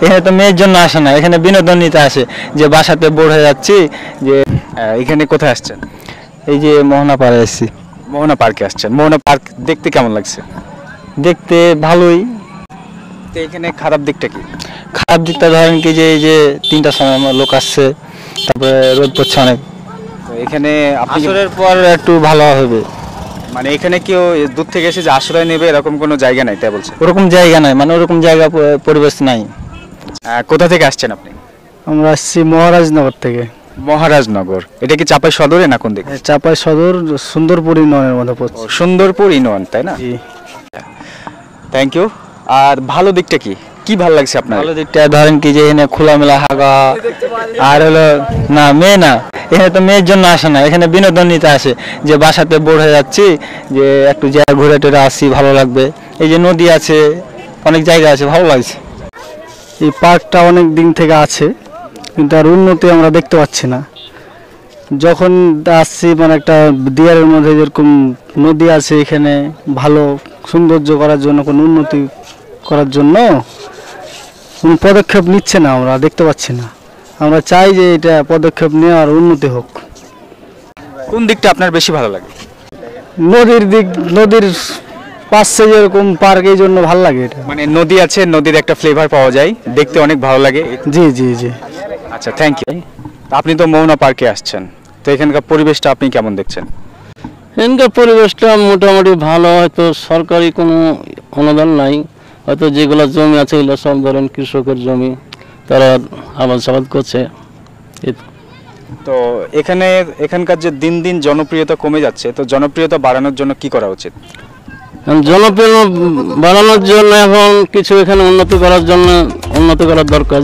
এখানে তো মেয়ের জন্য আসে না, এখানে বিনোদন নিতে আসে, যে বাসাতে বোর হয়ে যাচ্ছি। যে এখানে কোথায় আসছেন? এই যে মোহনা পাড়ে আসছি। মোহনা পার্কে আসছেন। মোহনা পার্ক দেখতে কেমন লাগছে? দেখতে ভালোই। তো এখানে খারাপ দিকটা কি? খারাপ দিকটা ধরেন কি, যে এই যে 3টার সময় আমার লোক আসছে, তারপরে রোদ পড়ছে অনেক। তো এখানে আপনি আসরের পর একটু ভালো হবে। মানে এখানে কেউ দূর থেকে এসে যে আশ্রয় নেবে এরকম কোনো জায়গা নাই, তাই বলছেন? ওরকম জায়গা নাই, মানে ওরকম জায়গা পরিবেশ নাই। কোথা থেকে আসছেন আপনি? আমরা আসছি মহারাজনগর থেকে। মহারাজনগর, এটা কি চাপাই সদরে না কোন দিকে? চাপাই সদর, সুন্দরপুর ইউনিয়নের মধ্যে পড়ছে। সুন্দরপুর ইউনিয়ন, তাই না? জি। Thank you. আর ভালো দিকটা কি কি ভালো লাগছে আপনার? ভালো দিকটা ধরেন কি, যে এখানে খোলামেলা হাগা, আর হলো না মেয়ে না, এখানে তো মেয়ের জন্য আসে না, এখানে বিনোদন নিতে আসে, যে বাসাতে বোর হয়ে যাচ্ছি, যে একটু জায়গা ঘুরে টুরে আসি, ভালো লাগবে। এই যে নদী আছে, অনেক জায়গা আছে, ভালো লাগছে। এই পার্কটা অনেক দিন থেকে আছে, কিন্তু আর উন্নতি আমরা দেখতে পাচ্ছি না। যখন আসছি মানে একটা দিয়ারের মধ্যে যেরকম নদী আছে, এখানে ভালো সৌন্দর্য করার জন্য, কোনো উন্নতি করার জন্য কোনো পদক্ষেপ নিচ্ছে না, আমরা দেখতে পাচ্ছি না। আমরা চাই যে এটা পদক্ষেপ নেওয়ার, উন্নতি হোক। কোন দিকটা আপনার বেশি ভালো লাগে? নদীর দিক, নদীর পাশে যেরকম পার্ক, এই জন্য ভালো লাগে এটা। মানে নদী আছে, নদীর একটা ফ্লেভার পাওয়া যায়, দেখতে অনেক ভালো লাগে। জি জি জি। আচ্ছা, থ্যাংক ইউ। আপনি তো মোহনা পার্কে আসছেন, তো এখানকার পরিবেশটা আপনি কেমন দেখছেন? এখানকার পরিবেশটা মোটামুটি ভালো। হয়তো সরকারি কোনো অনুদান নাই, হয়তো যেগুলো জমি আছে এগুলো সব ধরেন কৃষকের জমি, তারা আবাদ সাবাদ করছে। তো এখানকার যে দিন দিন জনপ্রিয়তা কমে যাচ্ছে, তো জনপ্রিয়তা বাড়ানোর জন্য কি করা উচিত? জনপ্রিয় বাড়ানোর জন্য এখন কিছু এখানে উন্নতি করার দরকার।